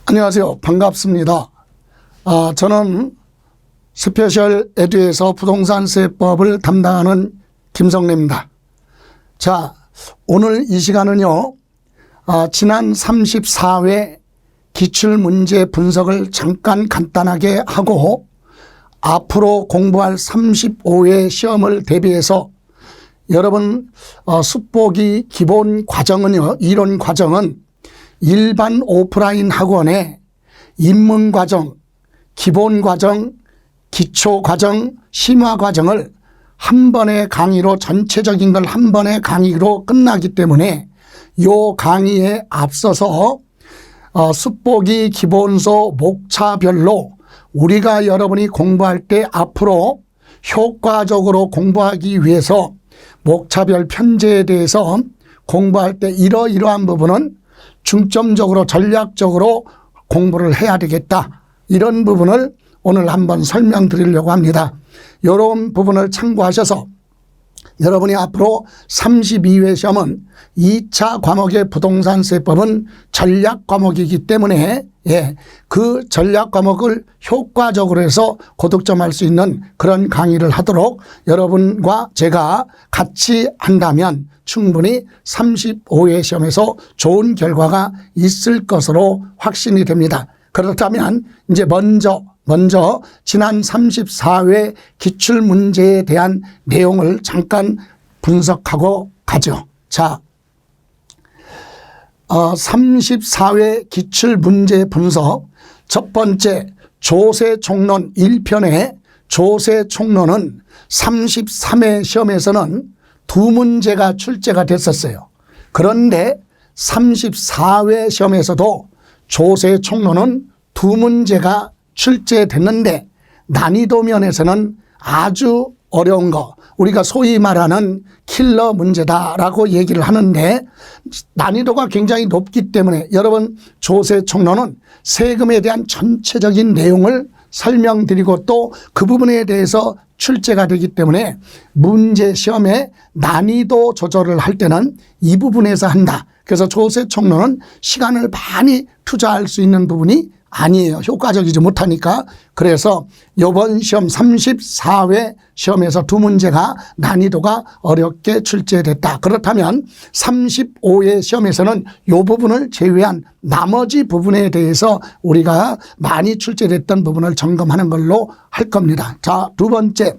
안녕하세요. 반갑습니다. 저는 스페셜 에듀에서 부동산세법을 담당하는 김성래입니다. 자, 오늘 이 시간은요, 지난 34회 기출문제 분석을 잠깐 간단하게 하고 앞으로 공부할 35회 시험을 대비해서 여러분 숙보기 기본 과정은요, 이론 과정은 일반 오프라인 학원의 입문과정, 기본과정, 기초과정, 심화과정을 한 번의 강의로 전체적인 걸 한 번의 강의로 끝나기 때문에 이 강의에 앞서서 숙보기 기본서 목차별로 우리가 여러분이 공부할 때 앞으로 효과적으로 공부하기 위해서 목차별 편제에 대해서 공부할 때 이러이러한 부분은 중점적으로 전략적으로 공부를 해야 되겠다. 이런 부분을 오늘 한번 설명드리려고 합니다. 이런 부분을 참고하셔서 여러분이 앞으로 32회 시험은 2차 과목의 부동산세법은 전략 과목이기 때문에 그 전략 과목을 효과적으로 해서 고득점할 수 있는 그런 강의를 하도록 여러분과 제가 같이 한다면 충분히 35회 시험에서 좋은 결과가 있을 것으로 확신이 됩니다. 그렇다면 이제 먼저 지난 34회 기출문제에 대한 내용을 잠깐 분석하고 가죠. 자, 34회 기출문제 분석 첫 번째 조세총론 1편의 조세총론은 33회 시험에서는 두 문제가 출제가 됐었어요. 그런데 34회 시험에서도 조세총론은 두 문제가 출제됐는데 난이도 면에서는 아주 어려운 거, 우리가 소위 말하는 킬러 문제다라고 얘기를 하는데 난이도가 굉장히 높기 때문에 여러분 조세총론은 세금에 대한 전체적인 내용을 설명드리고 또 그 부분에 대해서 출제가 되기 때문에 문제 시험에 난이도 조절을 할 때는 이 부분에서 한다. 그래서 조세총론은 시간을 많이 투자할 수 있는 부분이 아니에요. 효과적이지 못하니까. 그래서 이번 시험 34회 시험에서 두 문제가 난이도가 어렵게 출제됐다. 그렇다면 35회 시험에서는 이 부분을 제외한 나머지 부분에 대해서 우리가 많이 출제됐던 부분을 점검하는 걸로 할 겁니다. 자, 두 번째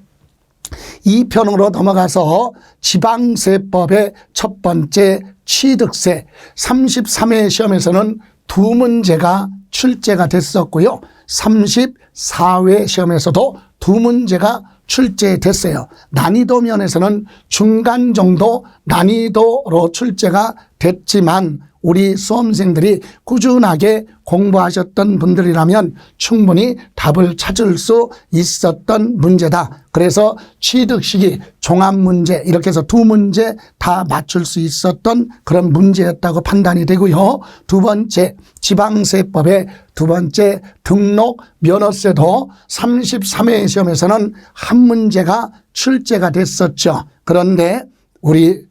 2편으로 넘어가서 지방세법의 첫 번째 취득세 33회 시험에서는 두 문제가 출제가 됐었고요. 34회 시험에서도 두 문제가 출제됐어요. 난이도 면에서는 중간 정도 난이도로 출제가 됐지만 우리 수험생들이 꾸준하게 공부하셨던 분들이라면 충분히 답을 찾을 수 있었던 문제다. 그래서 취득시기 종합문제 이렇게 해서 두 문제 다 맞출 수 있었던 그런 문제였다고 판단이 되고요. 두 번째 지방세법의 두 번째 등록 면허세도 33회 시험에서는 한 문제가 출제가 됐었죠. 그런데 우리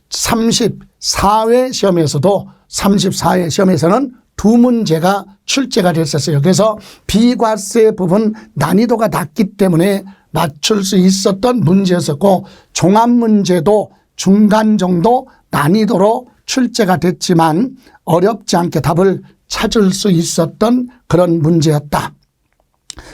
34회 시험에서는 두 문제가 출제가 됐었어요. 그래서 비과세 부분 난이도가 낮기 때문에 맞출 수 있었던 문제였었고 종합문제도 중간 정도 난이도로 출제가 됐지만 어렵지 않게 답을 찾을 수 있었던 그런 문제였다.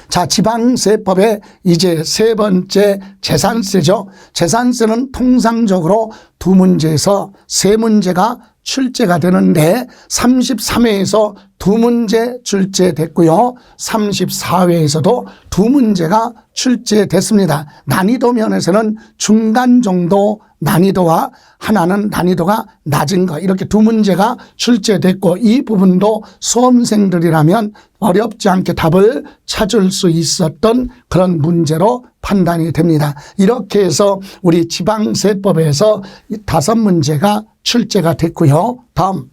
자, 지방세법의 이제 세 번째 재산세죠. 재산세는 통상적으로 두 문제에서 세 문제가 출제가 되는데 33회에서 두 문제 출제됐고요. 34회에서도 두 문제가 출제됐습니다. 난이도 면에서는 중간 정도 난이도와 하나는 난이도가 낮은 거 이렇게 두 문제가 출제됐고 이 부분도 수험생들이라면 어렵지 않게 답을 찾을 수 있었던 그런 문제로 판단이 됩니다. 이렇게 해서 우리 지방세법에서 5문제가 출제가 됐고요. 다음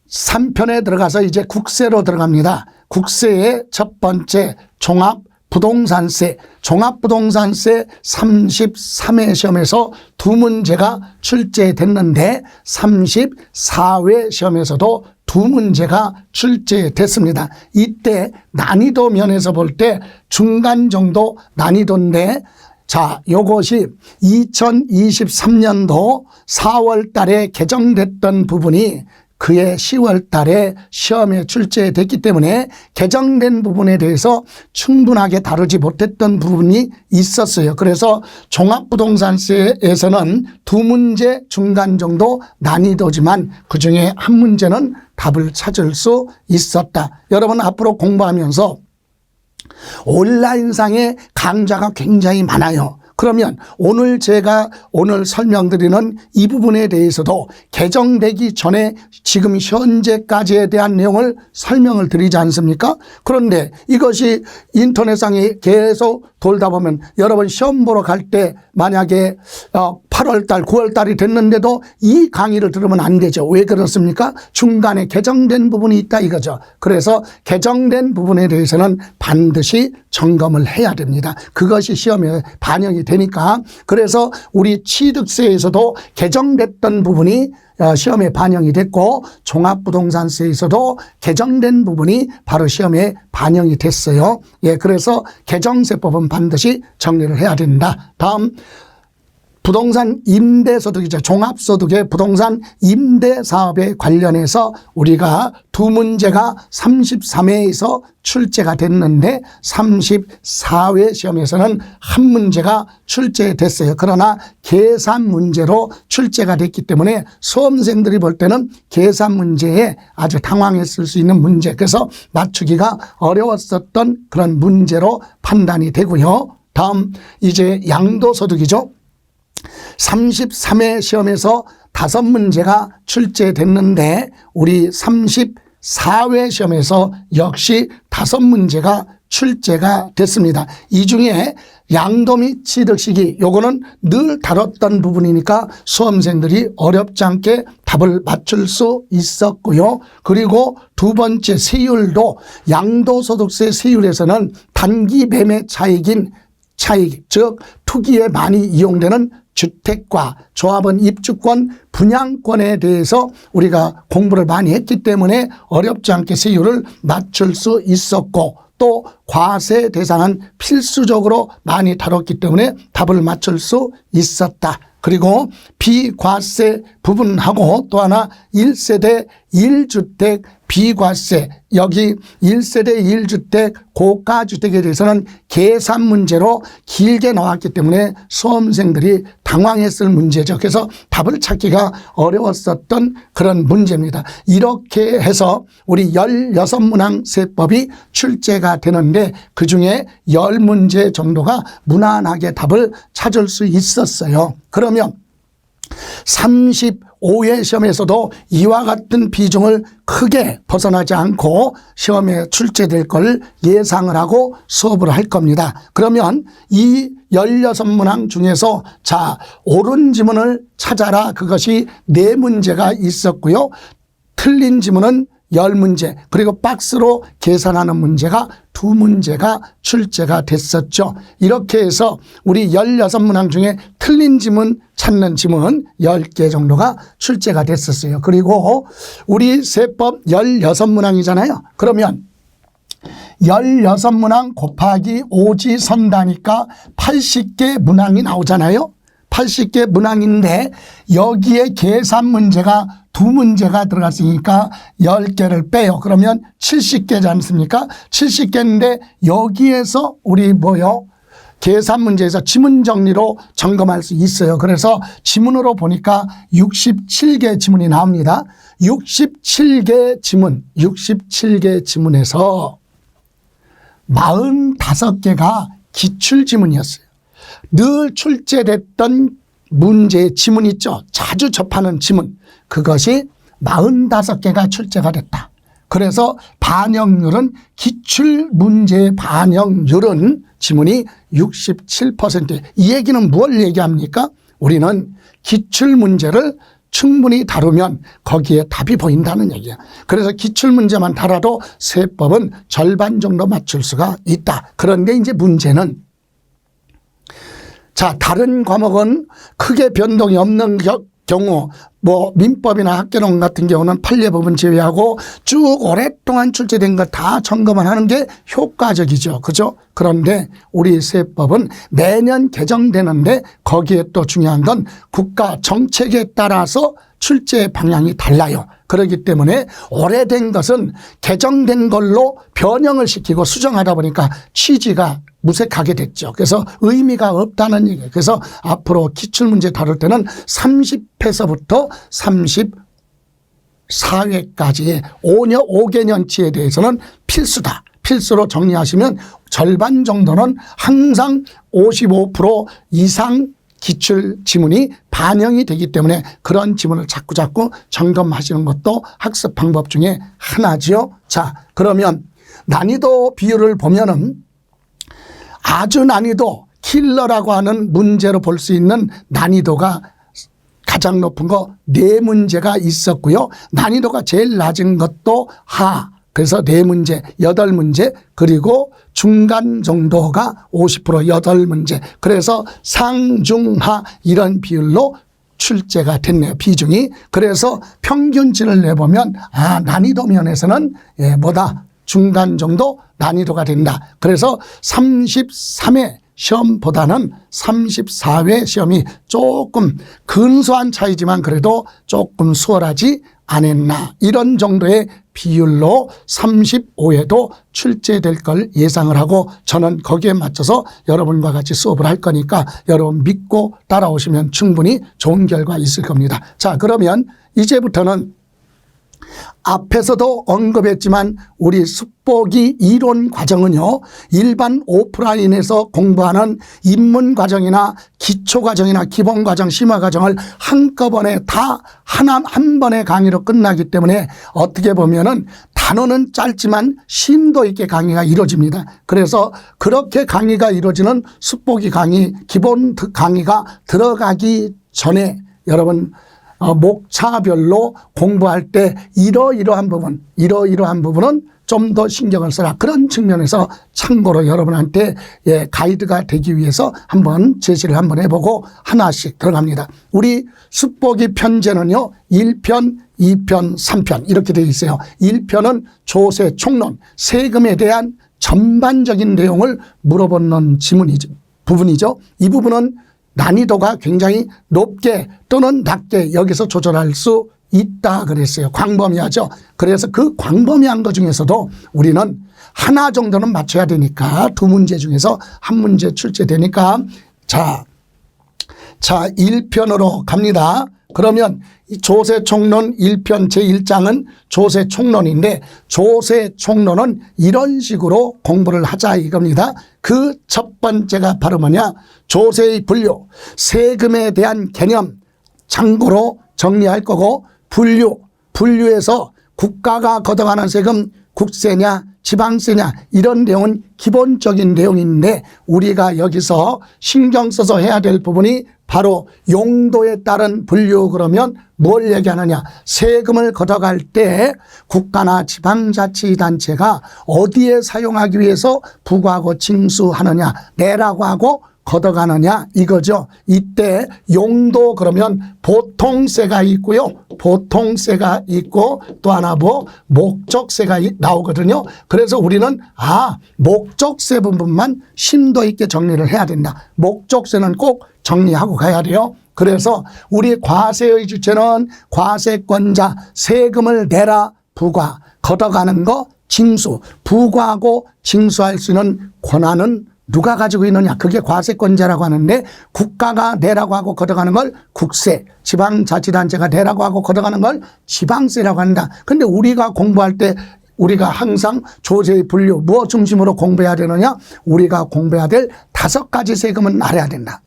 3편에 들어가서 이제 국세로 들어갑니다. 국세의 첫 번째 종합부동산세 33회 시험에서 두 문제가 출제됐는데 34회 시험에서도 두 문제가 출제됐습니다. 이때 난이도 면에서 볼 때 중간 정도 난이도인데, 자, 요것이 2023년도 4월 달에 개정됐던 부분이 그해 10월 달에 시험에 출제됐기 때문에 개정된 부분에 대해서 충분하게 다루지 못했던 부분이 있었어요. 그래서 종합부동산세에서는 두 문제 중간 정도 난이도지만 그중에 한 문제는 답을 찾을 수 있었다. 여러분 앞으로 공부하면서 온라인상의 강좌가 굉장히 많아요. 그러면 제가 오늘 설명드리는 이 부분에 대해서도 개정되기 전에 지금 현재까지에 대한 내용을 설명을 드리지 않습니까? 그런데 이것이 인터넷상에 계속 돌다 보면 여러분 시험 보러 갈 때 만약에 8월 달, 9월 달이 됐는데도 이 강의를 들으면 안 되죠. 왜 그렇습니까? 중간에 개정된 부분이 있다 이거죠. 그래서 개정된 부분에 대해서는 반드시 점검을 해야 됩니다. 그것이 시험에 반영이 되니까. 그래서 우리 취득세에서도 개정됐던 부분이 시험에 반영이 됐고 종합부동산세에서도 개정된 부분이 바로 시험에 반영이 됐어요. 예, 그래서 개정세법은 반드시 정리를 해야 된다. 다음 부동산 임대소득이죠. 종합소득의 부동산 임대사업에 관련해서 우리가 두 문제가 33회에서 출제가 됐는데 34회 시험에서는 한 문제가 출제됐어요. 그러나 계산 문제로 출제가 됐기 때문에 수험생들이 볼 때는 계산 문제에 아주 당황했을 수 있는 문제, 그래서 맞추기가 어려웠었던 그런 문제로 판단이 되고요. 다음 이제 양도소득이죠. 33회 시험에서 5문제가 출제됐는데 우리 34회 시험에서 역시 5문제가 출제가 됐습니다. 이 중에 양도 및 취득 시기, 요거는 늘 다뤘던 부분이니까 수험생들이 어렵지 않게 답을 맞출 수 있었고요. 그리고 두 번째 세율도 양도소득세 세율에서는 단기 매매 차익인 차익, 즉 투기에 많이 이용되는 주택과 조합원 입주권, 분양권에 대해서 우리가 공부를 많이 했기 때문에 어렵지 않게 세율을 맞출 수 있었고, 또 과세 대상은 필수적으로 많이 다뤘기 때문에 답을 맞출 수 있었다. 그리고 비과세 부분하고 또 하나 1세대 1주택 비과세, 여기 1세대 1주택 고가주택에 대해서는 계산 문제로 길게 나왔기 때문에 수험생들이 당황했을 문제죠. 그래서 답을 찾기가 어려웠었던 그런 문제입니다. 이렇게 해서 우리 16문항 세법이 출제가 되는데 그중에 10문제 정도가 무난하게 답을 찾을 수 있었어요. 그러면 35회 시험에서도 이와 같은 비중을 크게 벗어나지 않고 시험에 출제될 걸 예상을 하고 수업을 할 겁니다. 그러면 이 16문항 중에서 자, 옳은 지문을 찾아라, 그것이 4문제가 있었고요. 틀린 지문은 10문제, 그리고 박스로 계산하는 문제가 2문제가 출제가 됐었죠. 이렇게 해서 우리 16문항 중에 틀린 지문 찾는 지문 10개 정도가 출제가 됐었어요. 그리고 우리 세법 16문항이잖아요. 그러면 16문항 곱하기 오지선다니까 80개 문항이 나오잖아요. 80개 문항인데 여기에 계산 문제가 2문제가 들어갔으니까 10개를 빼요. 그러면 70개지 않습니까? 70개인데 여기에서 우리 계산 문제에서 지문 정리로 점검할 수 있어요. 그래서 지문으로 보니까 67개 지문이 나옵니다. 67개 지문에서 45개가 기출지문이었어요. 늘 출제됐던 문제의 지문 있죠. 자주 접하는 지문. 그것이 45개가 출제가 됐다. 그래서 반영률은 기출문제의 반영률은 지문이 67%. 이 얘기는 뭘 얘기합니까? 우리는 기출문제를 충분히 다루면 거기에 답이 보인다는 얘기야. 그래서 기출문제만 달아도 세법은 절반 정도 맞출 수가 있다. 그런데 이제 문제는 자, 다른 과목은 크게 변동이 없는 경우 뭐 민법이나 학개론 같은 경우는 판례법은 제외하고 쭉 오랫동안 출제된 거 다 점검을 하는 게 효과적이죠. 그죠? 그런데 우리 세법은 매년 개정되는데 거기에 또 중요한 건 국가 정책에 따라서 출제 방향이 달라요. 그렇기 때문에 오래된 것은 개정된 걸로 변형을 시키고 수정하다 보니까 취지가 무색하게 됐죠. 그래서 의미가 없다는 얘기예요. 그래서 앞으로 기출문제 다룰 때는 30회서부터 34회까지의 5개년치에 대해서는 필수다. 필수로 정리하시면 절반 정도는 항상 55% 이상 기출 지문이 반영이 되기 때문에 그런 지문을 자꾸 점검하시는 것도 학습 방법 중에 하나지요. 자, 그러면 난이도 비율을 보면은 아주 난이도 킬러라고 하는 문제로 볼 수 있는 난이도가 가장 높은 거 4문제가 있었고요. 난이도가 제일 낮은 것도 하. 그래서 4문제, 8문제, 그리고 중간 정도가 50% 8문제. 그래서 상중하 이런 비율로 출제가 됐네요. 비중이. 그래서 평균치를 내보면 난이도 면에서는 뭐다? 중간 정도 난이도가 된다. 그래서 33회 시험보다는 34회 시험이 조금 근소한 차이지만 그래도 조금 수월하지 않았나. 이런 정도의 비율로 35회도 출제될 걸 예상을 하고 저는 거기에 맞춰서 여러분과 같이 수업을 할 거니까 여러분 믿고 따라오시면 충분히 좋은 결과 있을 겁니다. 자, 그러면 이제부터는 앞에서도 언급했지만 우리 습보기 이론 과정은요, 일반 오프라인에서 공부하는 입문 과정이나 기초 과정이나 기본 과정, 심화 과정을 한꺼번에 다 한 번의 강의로 끝나기 때문에 어떻게 보면은 단어는 짧지만 심도 있게 강의가 이루어집니다. 그래서 그렇게 강의가 이루어지는 습보기 강의, 기본 강의가 들어가기 전에 여러분 목차별로 공부할 때 이러이러한 부분은 좀 더 신경을 써라. 그런 측면에서 참고로 여러분한테 가이드가 되기 위해서 한번 제시를 한번 해보고 하나씩 들어갑니다. 우리 습보기 편제는요. 1편, 2편, 3편 이렇게 되어 있어요. 1편은 조세, 총론, 세금에 대한 전반적인 내용을 물어보는 부분이죠. 이 부분은 난이도가 굉장히 높게 또는 낮게 여기서 조절할 수 있다 그랬어요. 광범위하죠. 그래서 그 광범위한 것 중에서도 우리는 하나 정도는 맞춰야 되니까 2문제 중에서 1문제 출제되니까 자 1편으로 갑니다. 그러면 조세총론 1편 제1장은 조세총론인데 조세총론은 이런 식으로 공부를 하자 이겁니다. 그 첫 번째가 바로 뭐냐? 조세의 분류, 세금에 대한 개념 참고로 정리할 거고 분류에서 국가가 걷어가는 세금 국세냐 지방세냐 이런 내용은 기본적인 내용인데 우리가 여기서 신경 써서 해야 될 부분이 바로 용도에 따른 분류. 그러면 뭘 얘기하느냐? 세금을 걷어갈 때 국가나 지방자치단체가 어디에 사용하기 위해서 부과하고 징수하느냐, 내라고 하고 걷어가느냐 이거죠. 이때 용도 그러면 보통세가 있고요. 보통세가 있고 또 하나 목적세가 나오거든요. 그래서 우리는 목적세 부분만 심도 있게 정리를 해야 된다. 목적세는 꼭 정리하고 가야 돼요. 그래서 우리 과세의 주체는 과세권자, 세금을 내라 부과, 걷어가는 거 징수, 부과하고 징수할 수 있는 권한은 누가 가지고 있느냐? 그게 과세권자라고 하는데 국가가 내라고 하고 걷어가는 걸 국세, 지방자치단체가 내라고 하고 걷어가는 걸 지방세라고 한다. 근데 우리가 공부할 때 우리가 항상 조세의 분류 무엇 중심으로 공부해야 되느냐? 우리가 공부해야 될 5가지 세금은 알아야 된다.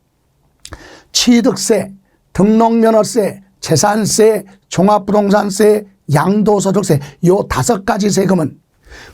취득세, 등록면허세, 재산세, 종합부동산세, 양도소득세 요 5가지 세금은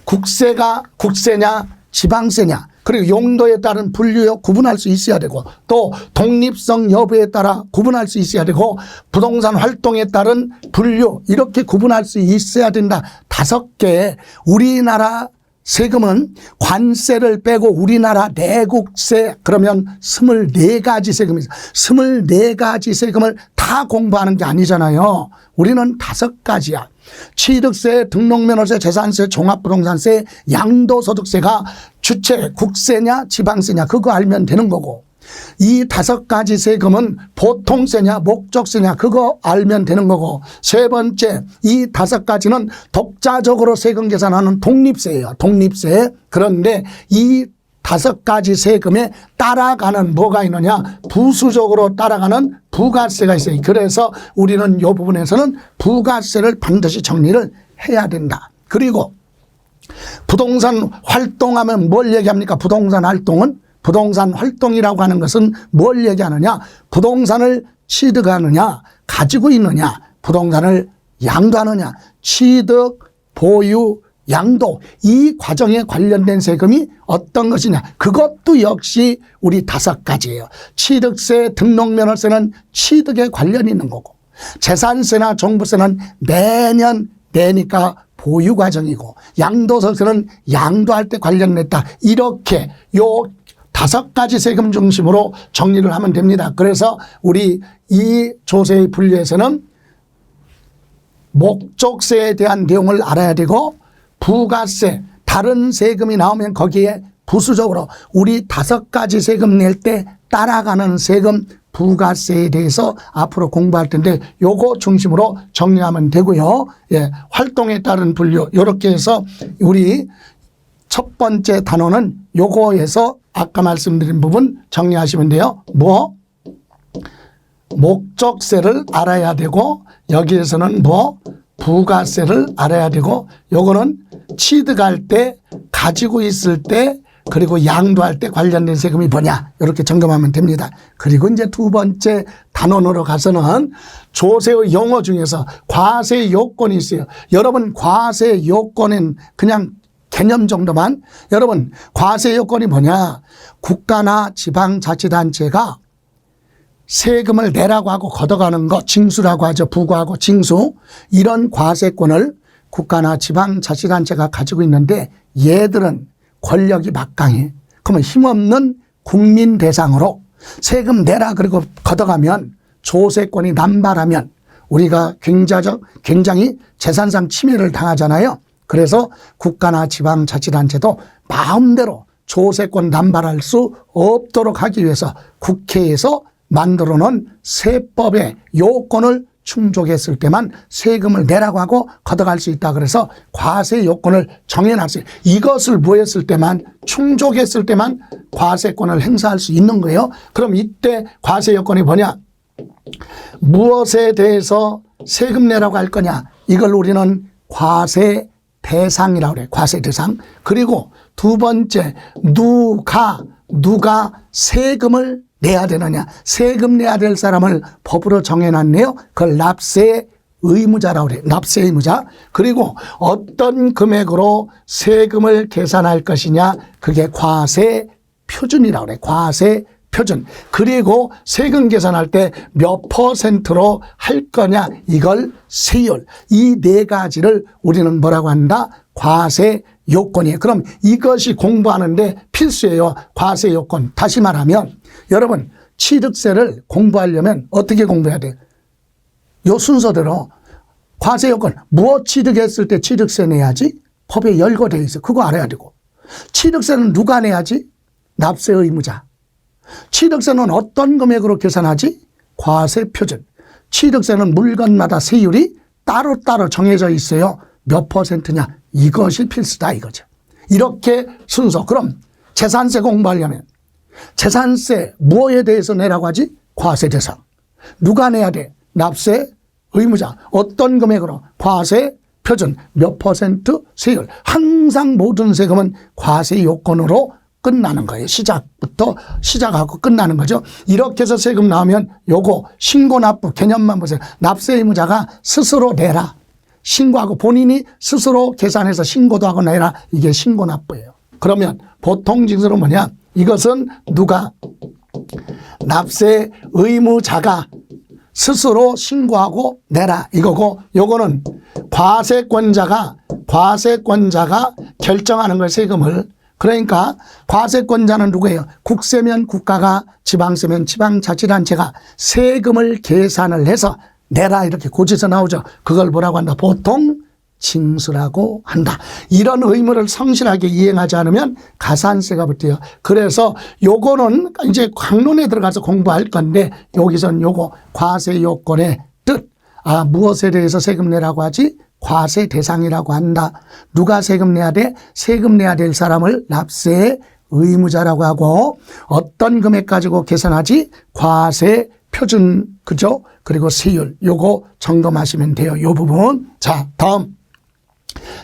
국세냐 지방세냐 그리고 용도에 따른 분류 구분할 수 있어야 되고 또 독립성 여부에 따라 구분할 수 있어야 되고 부동산 활동에 따른 분류 이렇게 구분할 수 있어야 된다. 5개 우리나라 세금은 관세를 빼고 우리나라 내국세 그러면 24가지 세금이 있어요. 24가지 세금을 다 공부하는 게 아니잖아요. 우리는 5가지야. 취득세, 등록면허세, 재산세, 종합부동산세, 양도소득세가 주체 국세냐 지방세냐 그거 알면 되는 거고, 이 5가지 세금은 보통세냐 목적세냐 그거 알면 되는 거고, 세 번째 이 5가지는 독자적으로 세금 계산하는 독립세예요. 독립세. 그런데 이 5가지 세금에 따라가는 뭐가 있느냐, 부수적으로 따라가는 부가세가 있어요. 그래서 우리는 이 부분에서는 부가세를 반드시 정리를 해야 된다. 그리고 부동산 활동하면 뭘 얘기합니까? 부동산 활동은, 부동산 활동이라고 하는 것은 뭘 얘기하느냐, 부동산을 취득하느냐 가지고 있느냐, 부동산을 양도하느냐, 취득, 보유, 양도, 이 과정에 관련된 세금이 어떤 것이냐, 그것도 역시 우리 5가지예요. 취득세, 등록면허세는 취득에 관련이 있는 거고, 재산세나 종부세는 매년 내니까 보유 과정이고, 양도소득세는 양도할 때 관련됐다. 이렇게 요 5가지 세금 중심으로 정리를 하면 됩니다. 그래서 우리 이 조세의 분류에서는 목적세에 대한 내용을 알아야 되고, 부가세, 다른 세금이 나오면 거기에 부수적으로 우리 5가지 세금 낼 때 따라가는 세금 부가세에 대해서 앞으로 공부할 텐데 요거 중심으로 정리하면 되고요. 예, 활동에 따른 분류 이렇게 해서 우리 첫 번째 단원은 요거에서 아까 말씀드린 부분 정리하시면 돼요. 뭐? 목적세를 알아야 되고, 여기에서는 뭐? 부가세를 알아야 되고, 요거는 취득할 때, 가지고 있을 때, 그리고 양도할 때 관련된 세금이 뭐냐 이렇게 점검하면 됩니다. 그리고 이제 두 번째 단원으로 가서는 조세의 용어 중에서 과세 요건이 있어요. 여러분 과세 요건은 그냥 개념 정도만, 여러분 과세 요건이 뭐냐, 국가나 지방자치단체가 세금을 내라고 하고 걷어가는 거 징수라고 하죠. 부과하고 징수, 이런 과세권을 국가나 지방자치단체가 가지고 있는데 얘들은 권력이 막강해. 그러면 힘없는 국민 대상으로 세금 내라 그리고 걷어가면, 조세권이 남발하면 우리가 굉장히 재산상 침해를 당하잖아요. 그래서 국가나 지방자치단체도 마음대로 조세권 남발할 수 없도록 하기 위해서 국회에서 만들어 놓은 세법의 요건을 충족했을 때만 세금을 내라고 하고 걷어갈 수 있다. 그래서 과세 요건을 정해놨어요. 이것을 뭐 했을 때만, 충족했을 때만 과세권을 행사할 수 있는 거예요. 그럼 이때 과세 요건이 뭐냐, 무엇에 대해서 세금 내라고 할 거냐, 이걸 우리는 과세 대상이라고 그래요. 과세 대상. 그리고 두 번째, 누가 세금을 내야 되느냐, 세금 내야 될 사람을 법으로 정해놨네요. 그걸 납세 의무자라고 그래요. 납세 의무자. 그리고 어떤 금액으로 세금을 계산할 것이냐, 그게 과세 표준이라고 그래요. 과세 표준. 그리고 세금 계산할 때 몇 %로 할 거냐, 이걸 세율. 이 4가지를 우리는 뭐라고 한다? 과세 요건이에요. 그럼 이것이 공부하는데 필수예요. 과세 요건. 다시 말하면 여러분 취득세를 공부하려면 어떻게 공부해야 돼요? 요 순서대로 과세 요건, 무엇 취득했을 때 취득세 내야지? 법에 열거되어 있어요. 그거 알아야 되고, 취득세는 누가 내야지? 납세 의무자. 취득세는 어떤 금액으로 계산하지? 과세 표준. 취득세는 물건마다 세율이 따로따로 정해져 있어요. 몇 %냐? 이것이 필수다 이거죠. 이렇게 순서. 그럼 재산세 공부하려면 재산세 무엇에 대해서 내라고 하지? 과세 대상. 누가 내야 돼? 납세 의무자. 어떤 금액으로? 과세 표준. 몇 % 세율. 항상 모든 세금은 과세 요건으로 끝나는 거예요. 시작하고 끝나는 거죠. 이렇게 해서 세금 나오면 요거 신고납부 개념만 보세요. 납세 의무자가 스스로 내라. 신고하고 본인이 스스로 계산해서 신고도 하고 내라. 이게 신고납부예요. 그러면 보통 징수는 뭐냐? 이것은 누가? 납세 의무자가 스스로 신고하고 내라 이거고, 요거는 과세권자가 결정하는 걸 세금을. 그러니까 과세권자는 누구예요? 국세면 국가가, 지방세면 지방자치단체가 세금을 계산을 해서 내라 이렇게 고지서 나오죠. 그걸 뭐라고 한다? 보통 징수라고 한다. 이런 의무를 성실하게 이행하지 않으면 가산세가 붙어요. 그래서 요거는 이제 강론에 들어가서 공부할 건데, 여기선 요거 과세 요건의 뜻, 무엇에 대해서 세금 내라고 하지? 과세 대상이라고 한다. 누가 세금 내야 돼? 세금 내야 될 사람을 납세 의무자라고 하고, 어떤 금액 가지고 계산하지? 과세 표준, 그죠? 그리고 세율, 요거 점검하시면 돼요. 요 부분. 자, 다음.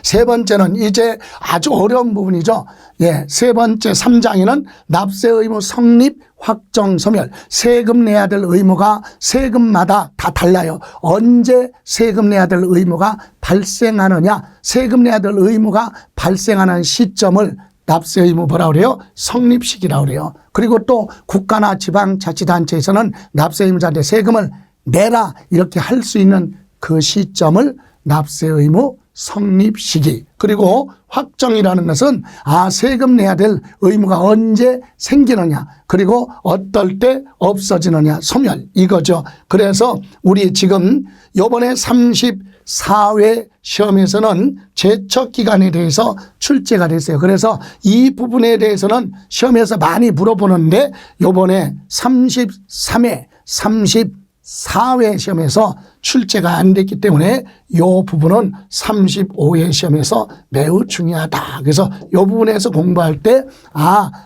세 번째는 이제 아주 어려운 부분이죠. 예, 세 번째 3장에는 납세 의무 성립, 확정, 소멸. 세금 내야 될 의무가 세금마다 다 달라요. 언제 세금 내야 될 의무가 발생하느냐, 세금 내야 될 의무가 발생하는 시점을 납세 의무 뭐라 그래요? 성립 시기라고 그래요. 그리고 또 국가나 지방자치단체에서는 납세 의무자한테 세금을 내라 이렇게 할 수 있는 그 시점을 납세 의무 성립 시기. 그리고 확정이라는 것은 세금 내야 될 의무가 언제 생기느냐, 그리고 어떨 때 없어지느냐, 소멸 이거죠. 그래서 우리 지금 이번에 34회 시험에서는 제척 기간에 대해서 출제가 됐어요. 그래서 이 부분에 대해서는 시험에서 많이 물어보는데, 이번에 33회, 34회 시험에서 출제가 안 됐기 때문에 이 부분은 35회 시험에서 매우 중요하다. 그래서 이 부분에서 공부할 때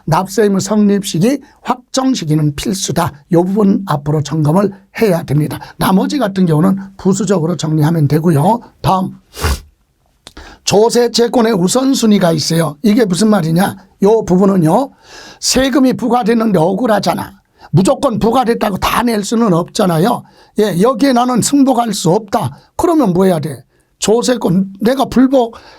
납세 의무 성립 시기, 확정 시기는 필수다. 이 부분 앞으로 점검을 해야 됩니다. 나머지 같은 경우는 부수적으로 정리하면 되고요. 다음. 조세 채권의 우선순위가 있어요. 이게 무슨 말이냐? 이 부분은요, 세금이 부과됐는데 억울하잖아. 무조건 부과됐다고 다 낼 수는 없잖아요. 예, 여기에 나는 승복할 수 없다. 그러면 뭐 해야 돼? 조세권 내가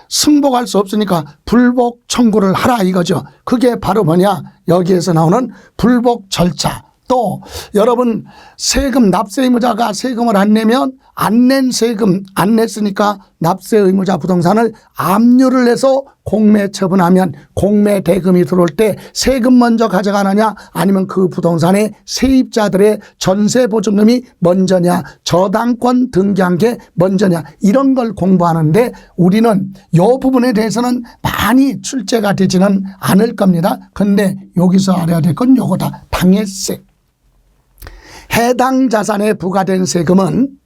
승복할 수 없으니까 불복 청구를 하라 이거죠. 그게 바로 뭐냐? 여기에서 나오는 불복 절차. 또 여러분, 세금 납세 의무자가 세금을 안 내면 안 낸 세금 안 냈으니까 납세 의무자 부동산을 압류를 해서 공매 처분하면 공매 대금이 들어올 때 세금 먼저 가져가느냐, 아니면 그 부동산의 세입자들의 전세 보증금이 먼저냐, 저당권 등기한 게 먼저냐, 이런 걸 공부하는데 우리는 이 부분에 대해서는 많이 출제가 되지는 않을 겁니다. 근데 여기서 알아야 될 건 요거다. 당해세. 해당 자산에 부과된 세금은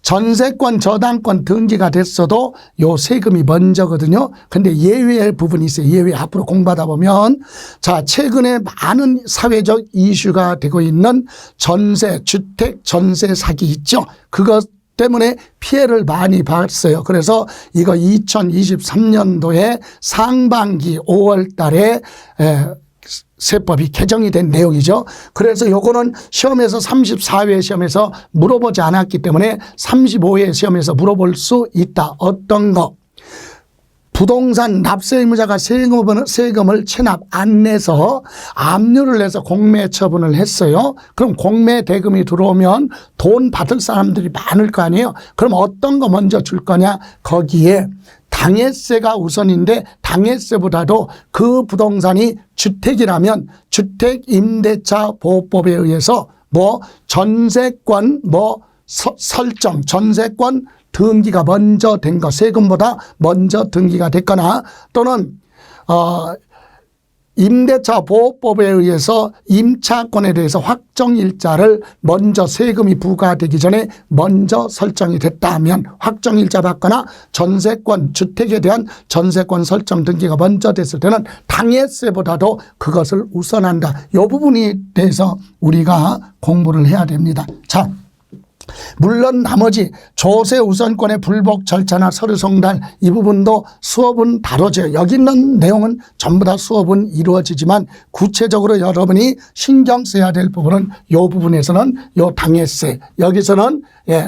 전세권, 저당권 등기가 됐어도 요 세금이 먼저거든요. 근데 예외의 부분이 있어요. 예외 앞으로 공부하다 보면, 자, 최근에 많은 사회적 이슈가 되고 있는 전세, 주택 전세 사기 있죠. 그것 때문에 피해를 많이 봤어요. 그래서 이거 2023년도에 상반기 5월 달에 세법이 개정이 된 내용이죠. 그래서 요거는 시험에서 34회 시험에서 물어보지 않았기 때문에 35회 시험에서 물어볼 수 있다. 어떤 거? 부동산 납세 의무자가 세금을 체납 안 내서 압류를 해서 공매 처분을 했어요. 그럼 공매 대금이 들어오면 돈 받을 사람들이 많을 거 아니에요. 그럼 어떤 거 먼저 줄 거냐? 거기에 당해세가 우선인데, 당해세보다도 그 부동산이 주택이라면 주택임대차 보호법에 의해서 전세권 설정, 전세권 등기가 먼저 된 거, 세금보다 먼저 등기가 됐거나, 또는 임대차 보호법에 의해서 임차권에 대해서 확정일자를 먼저 세금이 부과되기 전에 먼저 설정이 됐다면 확정일자 받거나 전세권, 주택에 대한 전세권 설정 등기가 먼저 됐을 때는 당해세보다도 그것을 우선한다. 이 부분에 대해서 우리가 공부를 해야 됩니다. 자, 물론 나머지 조세 우선권의 불복 절차나 서류 송달 이 부분도 수업은 다뤄져요. 여기 있는 내용은 전부 다 수업은 이루어지지만 구체적으로 여러분이 신경 써야 될 부분은 이 부분에서는 요 당해세, 여기서는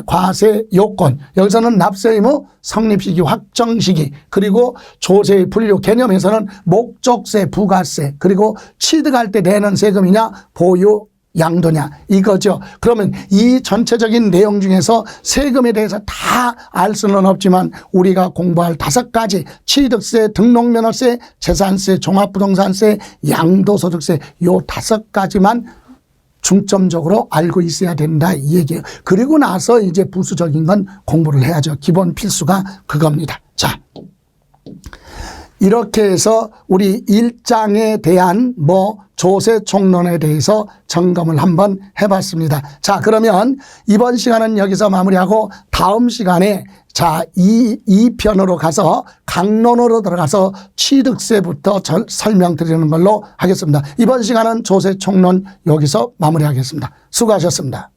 과세 요건, 여기서는 납세 의무 성립 시기, 확정 시기, 그리고 조세의 분류 개념에서는 목적세, 부가세, 그리고 취득할 때 내는 세금이냐, 보유 양도냐 이거죠. 그러면 이 전체적인 내용 중에서 세금에 대해서 다 알 수는 없지만 우리가 공부할 5가지 취득세, 등록면허세, 재산세, 종합부동산세, 양도소득세 요 5가지만 중점적으로 알고 있어야 된다 이 얘기예요. 그리고 나서 이제 부수적인 건 공부를 해야죠. 기본 필수가 그겁니다. 자, 이렇게 해서 우리 1장에 대한 조세 총론에 대해서 점검을 한번 해봤습니다. 자, 그러면 이번 시간은 여기서 마무리하고 다음 시간에 자, 이 편으로 가서 강론으로 들어가서 취득세부터 설명드리는 걸로 하겠습니다. 이번 시간은 조세 총론 여기서 마무리하겠습니다. 수고하셨습니다.